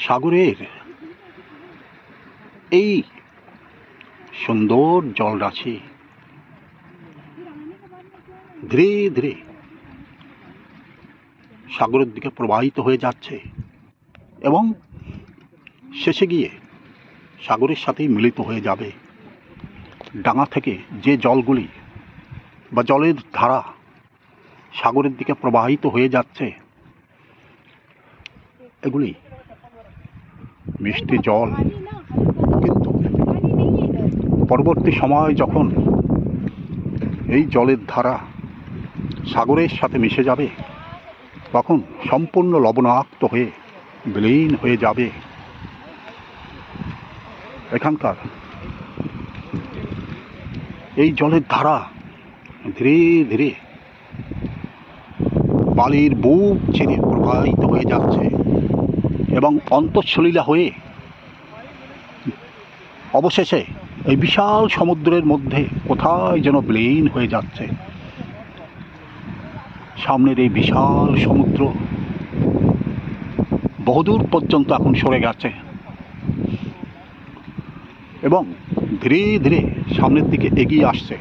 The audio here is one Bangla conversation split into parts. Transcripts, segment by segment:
সাগরের এই সুন্দর জলরাশি ধীরে ধীরে সাগরের দিকে প্রবাহিত হয়ে যাচ্ছে এবং শেষে গিয়ে সাগরের সাথেই মিলিত হয়ে যাবে। ডাঙা থেকে যে জলগুলি বা জলের ধারা সাগরের দিকে প্রবাহিত হয়ে যাচ্ছে, এগুলি মিষ্টি জল, কিন্তু পরবর্তী সময় যখন এই জলের ধারা সাগরের সাথে মিশে যাবে, তখন সম্পূর্ণ লবণাক্ত হয়ে বিলীন হয়ে যাবে। এখানকার এই জলের ধারা ধীরে ধীরে বালির বুক চিরে প্রবাহিত হয়ে যাচ্ছে এবং অন্তঃসলীলা হয়ে অবশেষে এই বিশাল সমুদ্রের মধ্যে কোথায় যেন বিলীন হয়ে যাচ্ছে। সামনের এই বিশাল সমুদ্র বহুদূর পর্যন্ত এখন সরে গেছে এবং ধীরে ধীরে সামনের দিকে এগিয়ে আসছে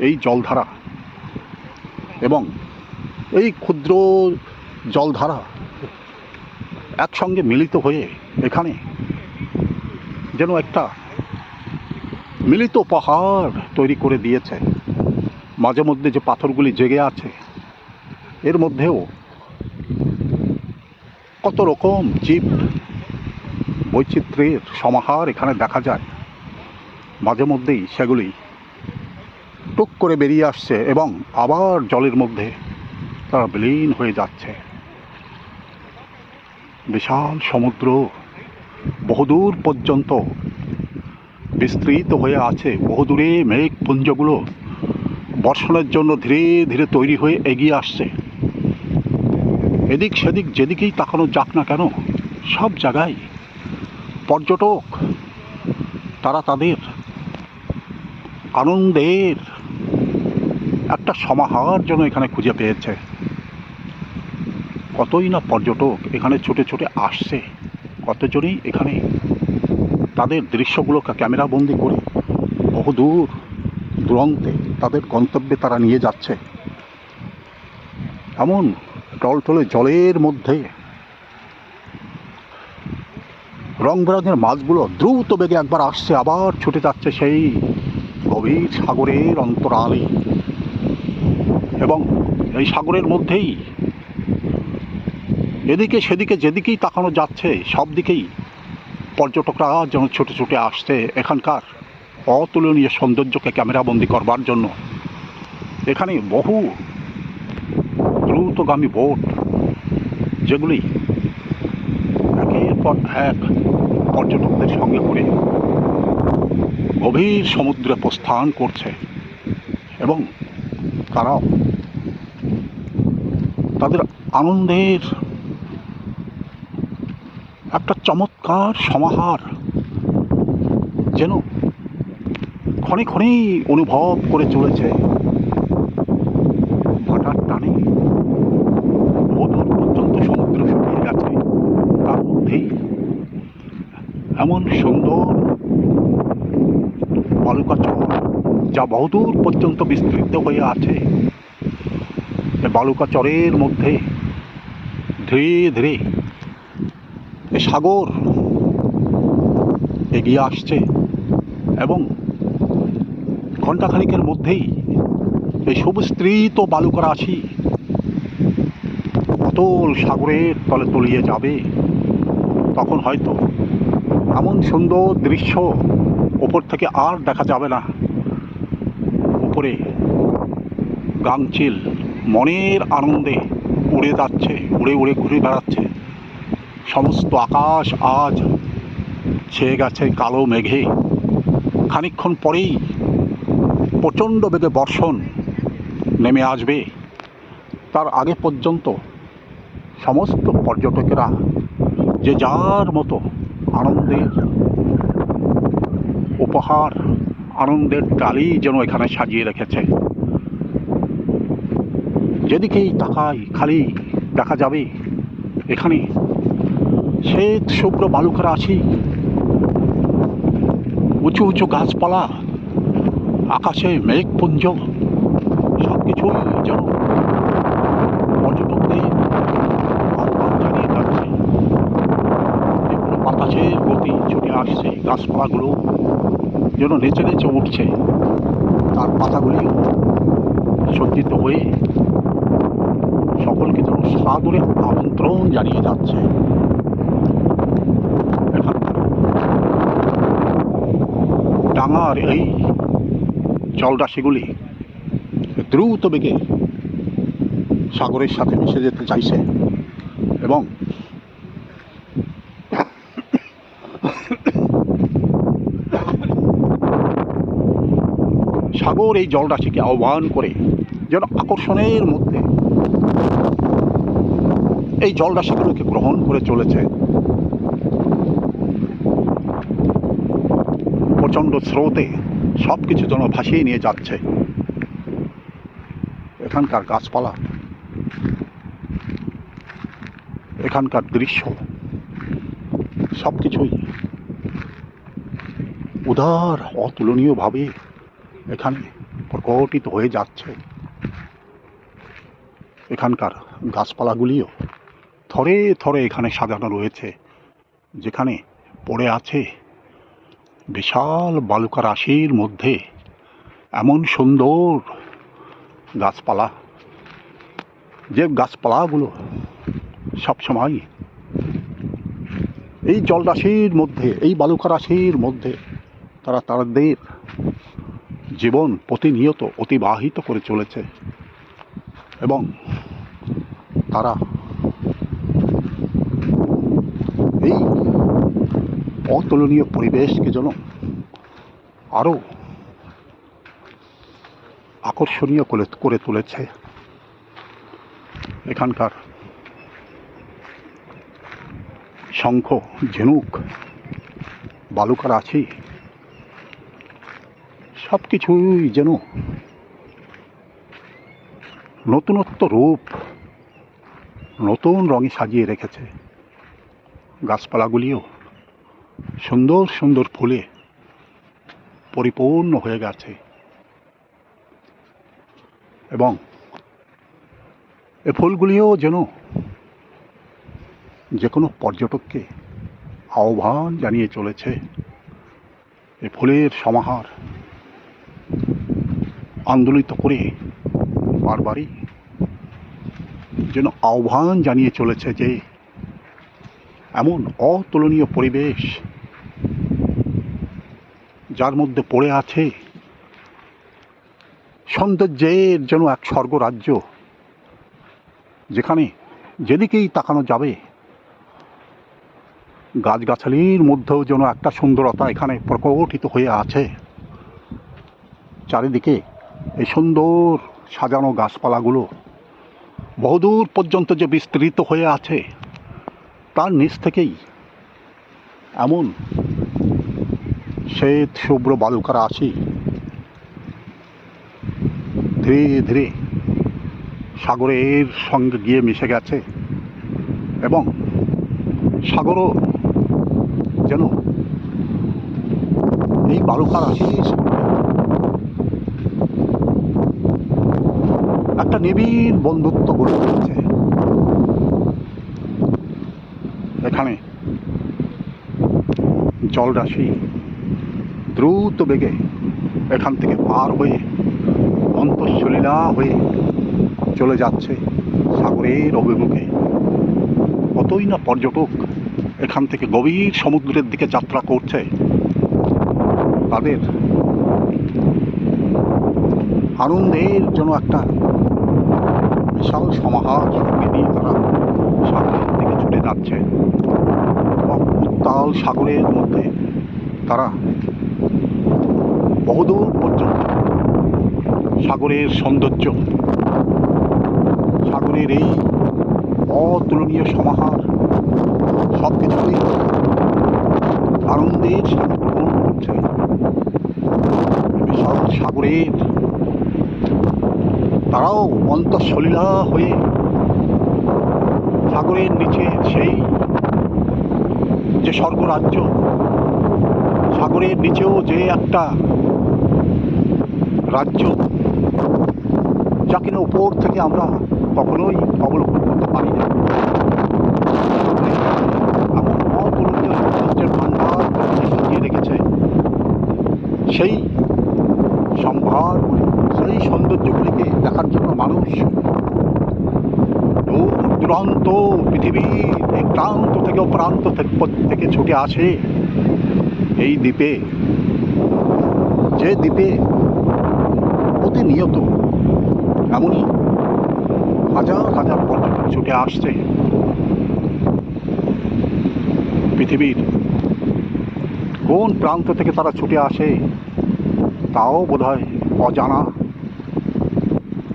এই জলধারা, এবং এই ক্ষুদ্র জলধারা একসঙ্গে মিলিত হয়ে এখানে যেন একটা মিলিত পাহাড় তৈরি করে দিয়েছে। মাঝে মধ্যে যে পাথরগুলি জেগে আছে, এর মধ্যেও কত রকম জীব বৈচিত্র্যের সমাহার এখানে দেখা যায়। মাঝে মধ্যেই সেগুলি টুক করে বেরিয়ে আসছে এবং আবার জলের মধ্যে তারা বিলীন হয়ে যাচ্ছে। বিশাল সমুদ্র বহুদূর পর্যন্ত বিস্তৃত হয়ে আছে। বহুদূরে মেঘপুঞ্জগুলো বর্ষণের জন্য ধীরে ধীরে তৈরি হয়ে এগিয়ে আসছে। এদিক সেদিক যেদিকেই তাকানো যাক না কেন, সব জায়গায় পর্যটক তারা তাদের আনন্দের একটা সমাহার যেন এখানে খুঁজে পেয়েছে। কতই না পর্যটক এখানে ছুটে ছুটে আসছে, কতজনই এখানে তাদের দৃশ্যগুলোকে ক্যামেরাবন্দি করে বহুদূর দূরান্তে তাদের গন্তব্যে তারা নিয়ে যাচ্ছে। এমন টলটলে জলের মধ্যে রং বেরঙের মাছগুলো দ্রুত বেগে একবার আসছে, আবার ছুটে যাচ্ছে সেই গভীর সাগরের অন্তরালে, এবং এই সাগরের মধ্যেই এদিকে সেদিকে যেদিকেই তাকানো যাচ্ছে সব দিকেই পর্যটকরা যেন ছুটে ছুটে আসছে এখানকার অতুলনীয় সৌন্দর্যকে ক্যামেরাবন্দি করবার জন্য। এখানে বহু দ্রুতগামী বোট, যেগুলি একের পর এক পর্যটকদের সঙ্গে করে গভীর সমুদ্রে প্রস্থান করছে, এবং তারাও তাদের আনন্দের একটা চমৎকার সমাহার যেন ক্ষণে ক্ষণেই অনুভব করে চলেছে। ভাটার টানে বহুদূর পর্যন্ত সমুদ্র শুকিয়ে গেছে, তার মধ্যেই এমন সুন্দর বালুকা চর যা বহুদূর পর্যন্ত বিস্তৃত হয়ে আছে। বালুকা চরের মধ্যে ধীরে ধীরে সাগর এগিয়ে আসছে, এবং ঘণ্টাখানিকের মধ্যেই এই সুবিস্তৃত বালুকা রাশি অতল সাগরের তলে তলিয়ে যাবে। তখন হয়তো এমন সুন্দর দৃশ্য ওপর থেকে আর দেখা যাবে না। উপরে গাংচিল মনের আনন্দে উড়ে যাচ্ছে, উড়ে উড়ে ঘুরে বেড়াচ্ছে। সমস্ত আকাশ আজ ছেয়ে গেছে কালো মেঘে। খানিকক্ষণ পরেই প্রচণ্ড বেগে বর্ষণ নেমে আসবে। তার আগে পর্যন্ত সমস্ত পর্যটকেরা যে যার মতো আনন্দের উপহার, আনন্দের ডালি যেন এখানে সাজিয়ে রেখেছে। যেদিকেই তাকাই খালি দেখা যাবে এখানে শ্বেত শুভ্র বালুকার আছি, উঁচু উঁচু গাছপালা, আকাশে মেঘপুঞ্জ, সব কিছুই যেন পর্যটকদের আহ্বান জানিয়ে যাচ্ছে। যেগুলো বাতাসের গতি ছুটে আসছে, গাছপালাগুলো যেন নেচে নেচে উঠছে, তার পাতাগুলি সজ্জিত হয়ে সকলকে যেন সাদরে আমন্ত্রণ জানিয়ে যাচ্ছে। এখানকার ডাঙার এই জলরাশিগুলি দ্রুত বেগে সাগরের সাথে মিশে যেতে চাইছে এবং সাগর এই জলরাশিকে আহ্বান করে যেন আকর্ষণের মধ্যে এই জলরাশিগুলোকে গ্রহণ করে চলেছে। প্রচণ্ড স্রোতে সব কিছু যেন ভাসিয়ে নিয়ে যাচ্ছে। এখানকার গাছপালা, এখানকার দৃশ্য সব কিছুই উদার অতুলনীয়ভাবে এখানে প্রকটিত হয়ে যাচ্ছে। এখানকার গাছপালাগুলিও থরে থরে এখানে সাজানো রয়েছে, যেখানে পড়ে আছে বিশাল বালুকা রাশির মধ্যে এমন সুন্দর গাছপালা, যে গাছপালাগুলো সবসময় এই জলরাশির মধ্যে, এই বালুকা রাশির মধ্যে তারা তাদের জীবন প্রতিনিয়ত অতিবাহিত করে চলেছে এবং তারা এই অতুলনীয় পরিবেশকে যেন আরও আকর্ষণীয় করে তুলেছে। এখানকার শঙ্খ, ঝিনুক, বালুকার আছি, সব কিছুই যেন নতুনত্ব রূপ, নতুন রঙে সাজিয়ে রেখেছে। গাছপালাগুলিও সুন্দর সুন্দর ফুলে পরিপূর্ণ হয়ে গেছে এবং এ ফুলগুলিও যেন যে কোনো পর্যটককে আহ্বান জানিয়ে চলেছে। এ ফুলের সমাহার আন্দোলিত করে বারবারই যেন আহ্বান জানিয়ে চলেছে যে এমন অতুলনীয় পরিবেশ, যার মধ্যে পড়ে আছে সৌন্দর্যের যেন এক স্বর্গরাজ্য, যেখানে যেদিকেই তাকানো যাবে গাছগাছালির মধ্যেও যেন একটা সুন্দরতা এখানে প্রকটিত হয়ে আছে। চারিদিকে এই সুন্দর সাজানো গাছপালাগুলো বহুদূর পর্যন্ত যে বিস্তৃত হয়ে আছে, তার নিচ থেকেই এমন শ্বেত শুভ্র বালুকার আছি ধীরে ধীরে সাগরের সঙ্গে গিয়ে মিশে গেছে এবং সাগরও যেন এই বালুকার আশির একটা নিবিড় বন্ধুত্ব গড়ে তুলেছে। এখানে জলরাশি দ্রুত বেগে এখান থেকে পার হয়ে অন্তঃসলীলা হয়ে চলে যাচ্ছে সাগরের অভিমুখে। কতই না পর্যটক এখান থেকে গভীর সমুদ্রের দিকে যাত্রা করছে। তাদের আনন্দের জন্য একটা বিশাল সমাহার সঙ্গে নিয়ে তারা সাগরের দিকে ছুটে যাচ্ছে এবং উত্তাল সাগরের মধ্যে তারা বহুদূর পর্যন্ত সাগরের সৌন্দর্য, সাগরের এই অতুলনীয় সমাহার সব কিছুই আনন্দের সাথে গ্রহণ করছে। বিশাল সাগরের তারাও অন্তঃসলীলা হয়ে সাগরের নিচে সেই যে স্বর্গরাজ্য, সাগরের নিচেও যে একটা রাজ্য, যা কিনা উপর থেকে আমরা কখনোই অবলোকন করতে পারি না। এমন অতুলনীয় সৌন্দর্যের ভান্ডার সাজিয়ে রেখেছে। সেই সম্ভারগুলি, সেই সৌন্দর্যগুলিকে দেখার জন্য মানুষ দূর দূরান্ত পৃথিবীর এক প্রান্ত থেকে প্রান্ত থেকে ছুটে আসে এই দ্বীপে, যে দ্বীপে প্রতিনিয়ত এমনই হাজার হাজার পর্যটক ছুটে আসছে। পৃথিবীর কোন প্রান্ত থেকে তারা ছুটে আসে তাও বোধহয় অজানা।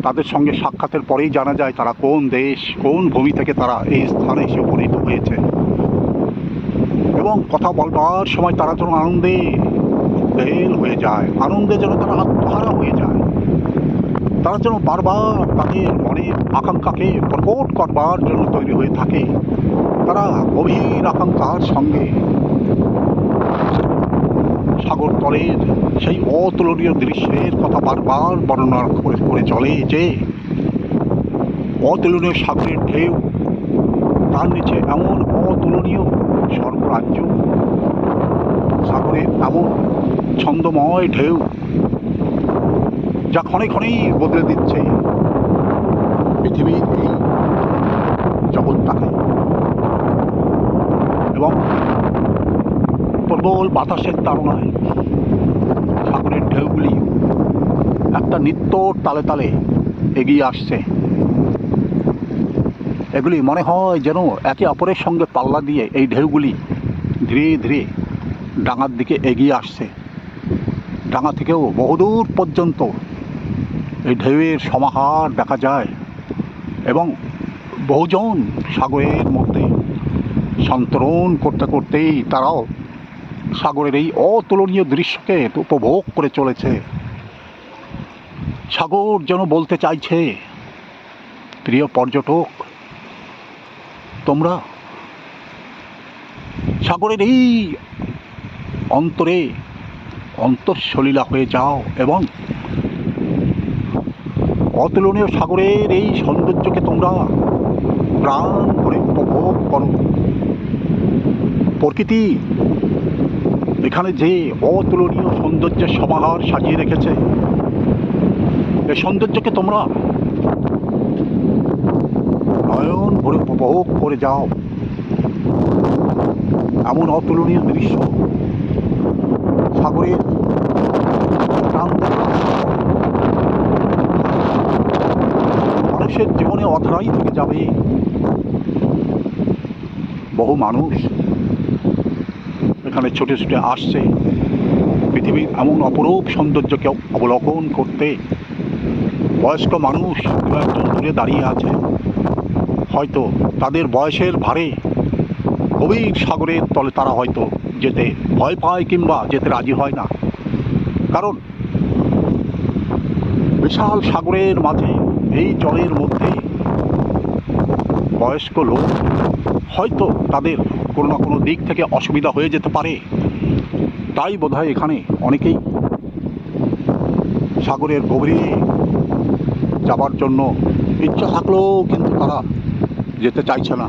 তাদের সঙ্গে সাক্ষাতের পরেই জানা যায় তারা কোন দেশ, কোন ভূমি থেকে তারা এই স্থানে এসে উপনীত হয়েছে। এবং কথা বলবার সময় তারা যেন আনন্দে উদ্বেল হয়ে যায়, আনন্দে যেন তারা আত্মহারা হয়ে যায়। তারা যেন বারবার তাদের মনের আকাঙ্ক্ষাকে প্রকট করবার জন্য তৈরি হয়ে থাকে। তারা গভীর আকাঙ্ক্ষার সঙ্গে সাগর তলের সেই অতুলনীয় দৃশ্যের কথা বারবার বর্ণনা করে চলে, যে অতুলনীয় সাগরের ঢেউ, তার নিচে এমন অতুলনীয় স্বর্গরাজ্য, সাগরের এমন ছন্দময় ঢেউ যা ক্ষণে ক্ষণেই বদলে দিচ্ছে পৃথিবীর এই জগৎটাকে। এবং প্রবল বাতাসের তাড়নায় সাগরের ঢেউগুলি একটা নিত্য তালে তালে এগিয়ে আসছে। এগুলি মনে হয় যেন একে অপরের সঙ্গে পাল্লা দিয়ে এই ঢেউগুলি ধীরে ধীরে ডাঙার দিকে এগিয়ে আসছে। ডাঙা থেকেও বহুদূর পর্যন্ত এই ঢেউয়ের সমাহার দেখা যায় এবং বহুজন সাগরের মধ্যে সন্তরণ করতে করতেই তারাও সাগরের এই অতুলনীয় দৃশ্যকে উপভোগ করে চলেছে। সাগর যেন বলতে চাইছে, প্রিয় পর্যটক, তোমরা সাগরের এই অন্তরে অন্তঃসলীলা হয়ে যাও এবং অতুলনীয় সাগরের এই সৌন্দর্যকে তোমরা প্রাণ করে উপভোগ করো। প্রকৃতি এখানে যে অতুলনীয় সৌন্দর্যের সমাহার সাজিয়ে রেখেছে, এই সৌন্দর্যকে তোমরা নয়ন ভরে উপভোগ করে যাও। এমন অতুলনীয় দৃশ্য সাগরের প্রান্তে মানুষের জীবনে অধরাই থেকে যাবে। বহু মানুষ এখানে ছুটে ছুটে আসছে পৃথিবীর এমন অপরূপ সৌন্দর্যকে অবলোকন করতে। বয়স্ক মানুষ একজন দূরে দাঁড়িয়ে আছে, হয়তো তাদের বয়সের ভারে গভীর সাগরের তলে তারা হয়তো যেতে ভয় পায় কিংবা যেতে রাজি হয় না। কারণ বিশাল সাগরের মাঝে এই জলের মধ্যে বয়স্ক লোক হয়তো তাদের কোনো না কোনো দিক থেকে অসুবিধা হয়ে যেতে পারে। তাই বোধহয় এখানে অনেকেই সাগরের গভীরে যাবার জন্য ইচ্ছা থাকলেও কিন্তু তারা যেতে চাইছে না।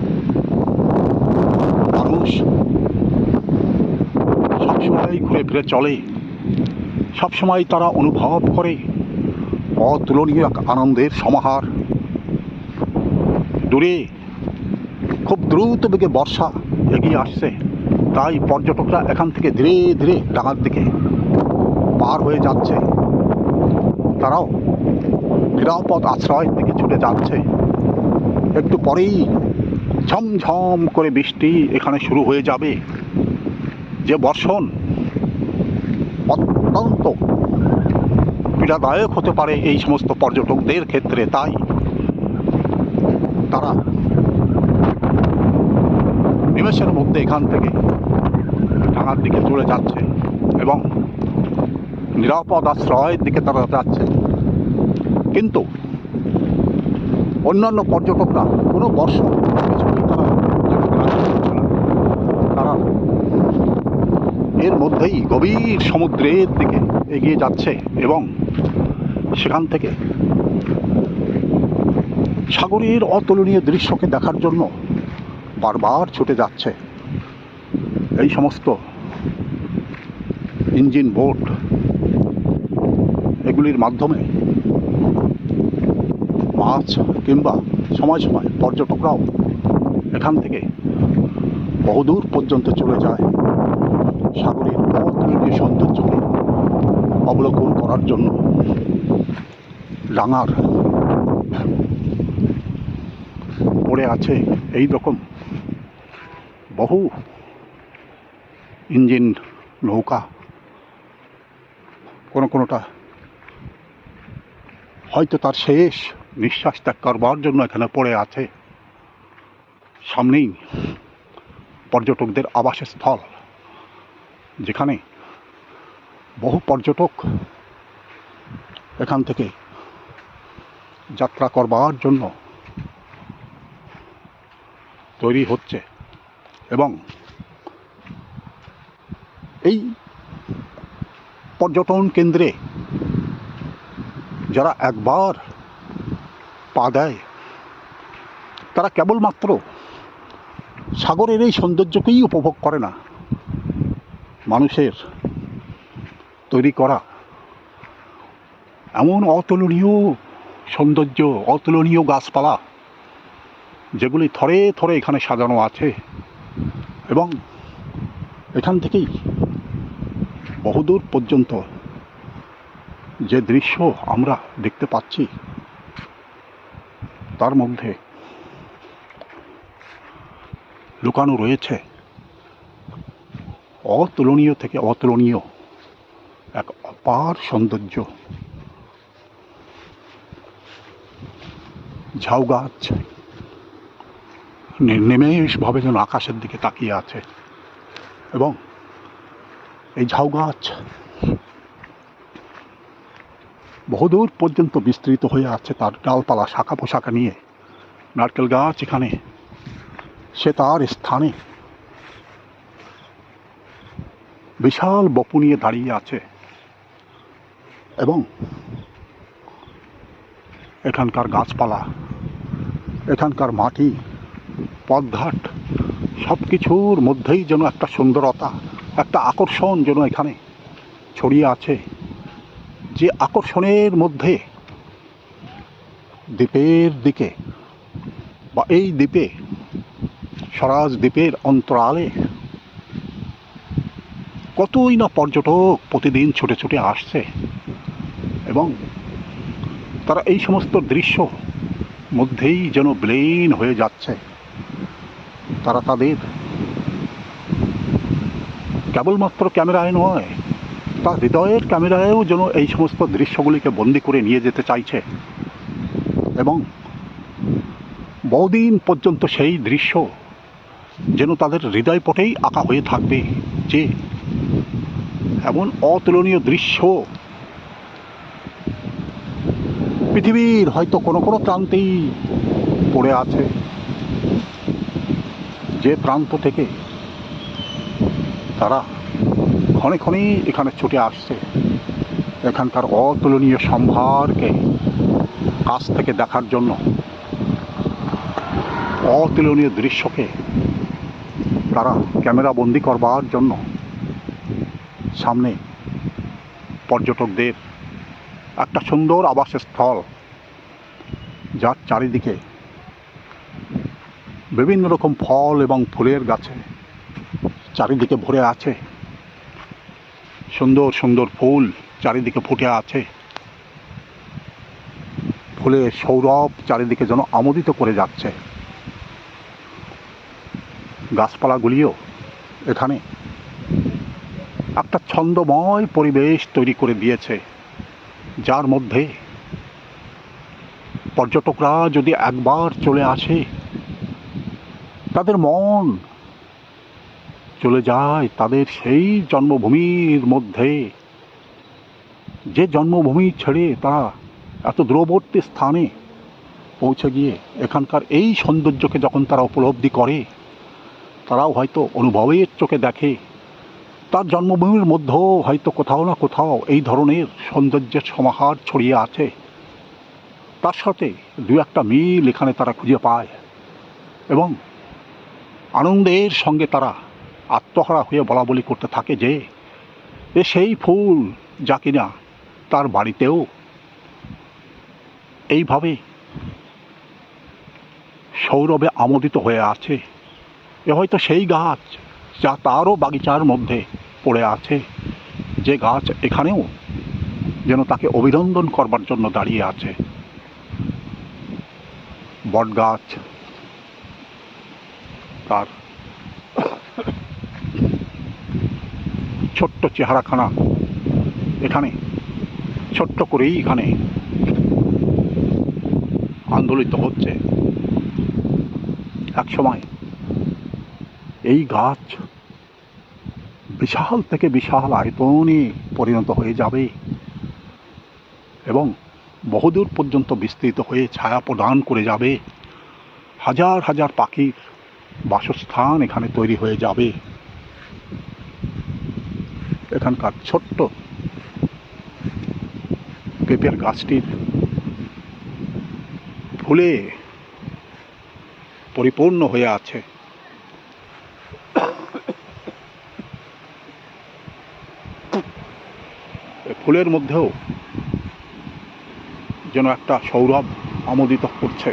মানুষ সবসময় ঘুরে ফিরে চলে, সবসময় তারা অনুভব করে অতুলনীয় আনন্দের সমাহার। দূরে খুব দ্রুত বেগে বর্ষা এগিয়ে আসছে, তাই পর্যটকরা এখান থেকে ধীরে ধীরে ডাঙার দিকে পার হয়ে যাচ্ছে। তারাও নিরাপদ আশ্রয়ের দিকে ছুটে যাচ্ছে। একটু পরেই ঝমঝম করে বৃষ্টি এখানে শুরু হয়ে যাবে, যে বর্ষণ অত্যন্ত পীড়াদায়ক হতে পারে এই সমস্ত পর্যটকদের ক্ষেত্রে। তাই তারা নিমেষের মধ্যে এখান থেকে ডাঙার দিকে চলে যাচ্ছে এবং নিরাপদ আশ্রয়ের দিকে তারা যাচ্ছে। কিন্তু অন্যান্য পর্যটকরা কোনো বর্ষণ কিছুই তারা যেতে রাজি হচ্ছে না। তারা মধ্যেই গভীর সমুদ্রের দিকে এগিয়ে যাচ্ছে এবং সেখান থেকে সাগরের অতুলনীয় দৃশ্যকে দেখার জন্য বারবার ছুটে যাচ্ছে। এই সমস্ত ইঞ্জিন বোট এগুলির মাধ্যমে মাছ কিংবা সময় সময় পর্যটকরাও এখান থেকে বহুদূর পর্যন্ত চলে যায় সাগরের অতুলনীয় সৌন্দর্যকে অবলোকন করার জন্য। ডাঙার পড়ে আছে এই রকম বহু ইঞ্জিন নৌকা, কোনোটা হয়তো তার শেষ নিঃশ্বাস ত্যাগ করবার জন্য এখানে পড়ে আছে। সামনেই পর্যটকদের আবাসস্থল, যেখানে বহু পর্যটক এখান থেকে যাত্রা করবার জন্য তৈরি হচ্ছে এবং এই পর্যটন কেন্দ্রে যারা একবার পা দেয় তারা কেবলমাত্র সাগরের এই সৌন্দর্যকেই উপভোগ করে না, মানুষের তৈরি করা এমন অতুলনীয় সৌন্দর্য, অতুলনীয় গাছপালা যেগুলি থরে থরে এখানে সাজানো আছে এবং এখান থেকেই বহুদূর পর্যন্ত যে দৃশ্য আমরা দেখতে পাচ্ছি তার মধ্যে লুকানো রয়েছে অতুলনীয় থেকে অতুলনীয় এক অপার সৌন্দর্য। ঝাউ গাছ নির্নিমেষভাবে যেন আকাশের দিকে তাকিয়ে আছে এবং এই ঝাউ গাছ বহুদূর পর্যন্ত বিস্তৃত হয়ে আছে তার ডালপালা শাখা পোশাকা নিয়ে। নারকেল গাছ এখানে সে তার স্থানে বিশাল বপু নিয়ে দাঁড়িয়ে আছে এবং এখানকার গাছপালা, এখানকার মাটি, পথঘাট সব কিছুর মধ্যেই যেন একটা সুন্দরতা, একটা আকর্ষণ যেন এখানে ছড়িয়ে আছে, যে আকর্ষণের মধ্যে দ্বীপের দিকে বা এই দ্বীপে স্বরাজ দ্বীপের অন্তরালে কতই না পর্যটক প্রতিদিন ছুটে ছুটে আসছে এবং তারা এই সমস্ত দৃশ্য মধ্যেই যেন বিলীন হয়ে যাচ্ছে। তারা তাদের কেবলমাত্র ক্যামেরায় নয়, তার হৃদয়ের ক্যামেরায়ও যেন এই সমস্ত দৃশ্যগুলিকে বন্দি করে নিয়ে যেতে চাইছে এবং বহুদিন পর্যন্ত সেই দৃশ্য যেন তাদের হৃদয়পটেই আঁকা হয়ে থাকবে, যে এমন অতুলনীয় দৃশ্য পৃথিবীর হয়তো কোনো প্রান্তেই পড়ে আছে, যে প্রান্ত থেকে তারা ক্ষণে ক্ষণে এখানে ছুটে আসছে এখানকার অতুলনীয় সম্ভারকে কাছ থেকে দেখার জন্য, অতুলনীয় দৃশ্যকে তারা ক্যামেরা বন্দি করবার জন্য। সামনে পর্যটকদের একটা সুন্দর আবাসস্থল, যার চারিদিকে বিভিন্ন রকম ফল এবং ফুলের গাছে চারিদিকে ভরে আছে, সুন্দর সুন্দর ফুল চারিদিকে ফুটে আছে, ফুলের সৌরভ চারিদিকে যেন আমোদিত করে যাচ্ছে। গাছপালাগুলিও এখানে একটা ছন্দময় পরিবেশ তৈরি করে দিয়েছে, যার মধ্যে পর্যটকরা যদি একবার চলে আসে তাদের মন চলে যায় তাদের সেই জন্মভূমির মধ্যে, যে জন্মভূমি ছেড়ে তারা এত দূরবর্তী স্থানে পৌঁছে গিয়ে এখানকার এই সৌন্দর্যকে যখন তারা উপলব্ধি করে, তারাও হয়তো অনুভবের চোখে দেখে তার জন্মভূমির মধ্যেও হয়তো কোথাও না কোথাও এই ধরনের সৌন্দর্যের সমাহার ছড়িয়ে আছে। তার সাথে দু একটা মিল এখানে তারা খুঁজে পায় এবং আনন্দের সঙ্গে তারা আত্মহারা হয়ে বলা বলি করতে থাকে যে এ সেই ফুল যা কিনা তার বাড়িতেও এইভাবে সৌরভে আমোদিত হয়ে আছে। এ হয়তো সেই গাছ যা তারও বাগিচার মধ্যে পড়ে আছে, যে গাছ এখানেও যেন তাকে অভিনন্দন করবার জন্য দাঁড়িয়ে আছে। বট গাছ তার ছোট্ট চেহারাখানা এখানে ছোট্ট করেই এখানে আন্দোলিত হচ্ছে। এক সময় এই গাছ বিশাল থেকে বিশাল আয়তনে পরিণত হয়ে যাবে এবং বহুদূর পর্যন্ত বিস্তৃত হয়ে ছায়া প্রদান করে যাবে। হাজার হাজার পাখির বাসস্থান এখানে তৈরি হয়ে যাবে। এখানকার ছোট্ট পেঁপের গাছটির ফুলে পরিপূর্ণ হয়ে আছে। ফুলের মধ্যেও যেন একটা সৌরভ আমোদিত করছে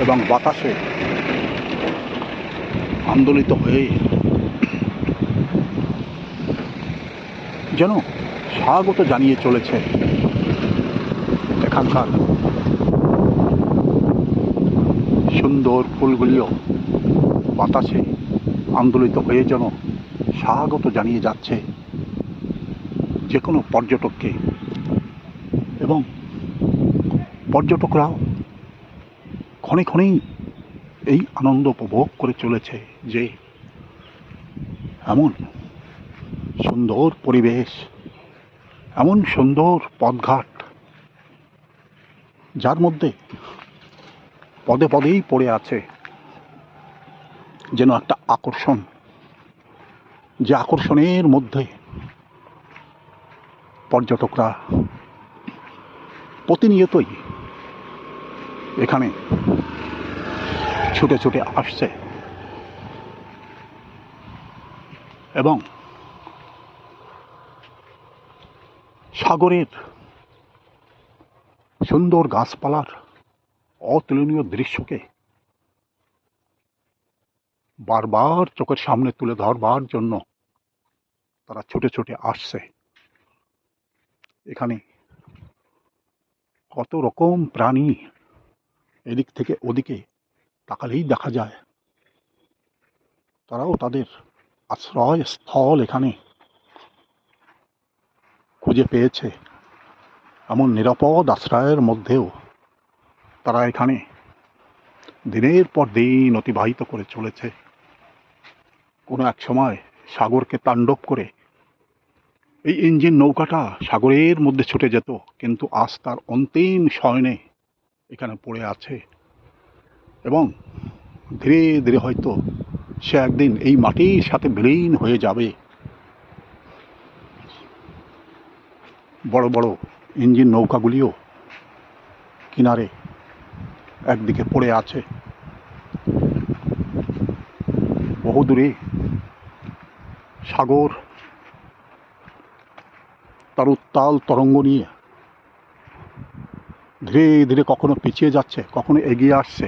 এবং বাতাসে আন্দোলিত হয়ে যেন স্বাগত জানিয়ে চলেছে। এখানকার সুন্দর ফুলগুলিও বাতাসে আন্দোলিত হয়ে যেন স্বাগত জানিয়ে যাচ্ছে যে কোনো পর্যটককে, এবং পর্যটকরাও ক্ষণে ক্ষণেই এই আনন্দ উপভোগ করে চলেছে যে এমন সুন্দর পরিবেশ, এমন সুন্দর পথঘাট যার মধ্যে পদে পদেই পড়ে আছে যেন একটা আকর্ষণ, যে আকর্ষণের মধ্যে পর্যটকরা প্রতিনিয়তই এখানে ছুটে ছুটে আসছে এবং সাগরের সুন্দর গাছপালার অতুলনীয় দৃশ্যকে বারবার চোখের সামনে তুলে ধরবার জন্য তারা ছুটে ছুটে আসছে। এখানে কত রকম প্রাণী এদিক থেকে ওদিকে তাকালেই দেখা যায়। তারাও তাদের আশ্রয় স্থল এখানে খুঁজে পেয়েছে। এমন নিরাপদ আশ্রয়ের মধ্যেও তারা এখানে দিনের পর দিন অতিবাহিত করে চলেছে। কোনো এক সময় সাগরকে তাণ্ডব করে এই ইঞ্জিন নৌকাটা সাগরের মধ্যে ছুটে যেত, কিন্তু আজ তার অন্তিম শয়নে এখানে পড়ে আছে এবং ধীরে ধীরে হয়তো সে একদিন এই মাটির সাথে বিলীন হয়ে যাবে। বড় বড় ইঞ্জিন নৌকাগুলিও কিনারে একদিকে পড়ে আছে। বহুদূরে সাগর তার উত্তাল তরঙ্গ নিয়ে ধীরে ধীরে কখনো পিছিয়ে যাচ্ছে, কখনো এগিয়ে আসছে।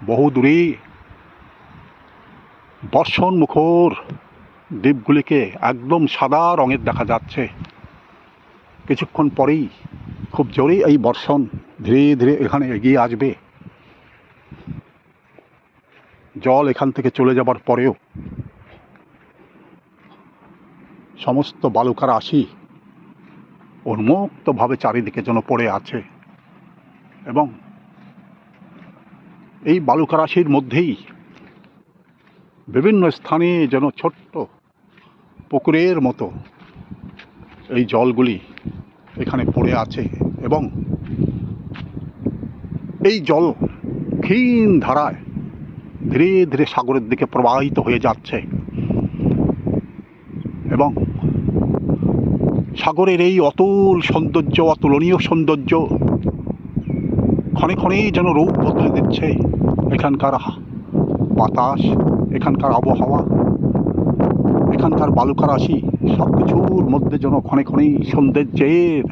বহুদূরে বর্ষণ মুখর দ্বীপগুলিকে একদম সাদা রঙের দেখা যাচ্ছে। কিছুক্ষণ পরেই খুব জোরেই এই বর্ষণ ধীরে ধীরে এখানে এগিয়ে আসবে। জল এখান থেকে চলে যাবার পরেও সমস্ত বালুকা রাশি উন্মুক্তভাবে চারিদিকে যেন পড়ে আছে এবং এই বালুকা রাশির মধ্যেই বিভিন্ন স্থানে যেন ছোট্ট পুকুরের মতো এই জলগুলি এখানে পড়ে আছে এবং এই জল ক্ষীণ ধারায় ধীরে ধীরে সাগরের দিকে প্রবাহিত হয়ে যাচ্ছে এবং সাগরের এই অতুল সৌন্দর্য, অতুলনীয় সৌন্দর্য ক্ষণে ক্ষণে যেন রূপ বদলে দিচ্ছে এখানকার বাতাস, এখানকার আবহাওয়া, এখানকার বালুকারাশি, সব কিছুর মধ্যে যেন ক্ষণে ক্ষণেই সৌন্দর্যের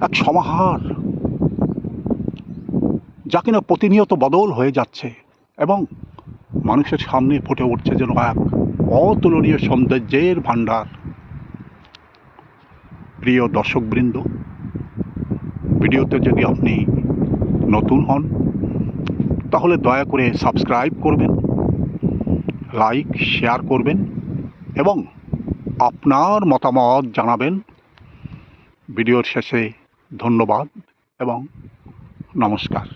এক সমাহার, যা কিনা প্রতিনিয়ত বদল হয়ে যাচ্ছে এবং মানুষের সামনে ফুটে উঠছে যেন এক অতুলনীয় সৌন্দর্যের ভাণ্ডার। প্রিয় দর্শকবৃন্দ, ভিডিওতে যদি আপনি নতুন হন তাহলে দয়া করে সাবস্ক্রাইব করবেন, লাইক শেয়ার করবেন এবং আপনার মতামত জানাবেন। ভিডিওর শেষে ধন্যবাদ এবং নমস্কার।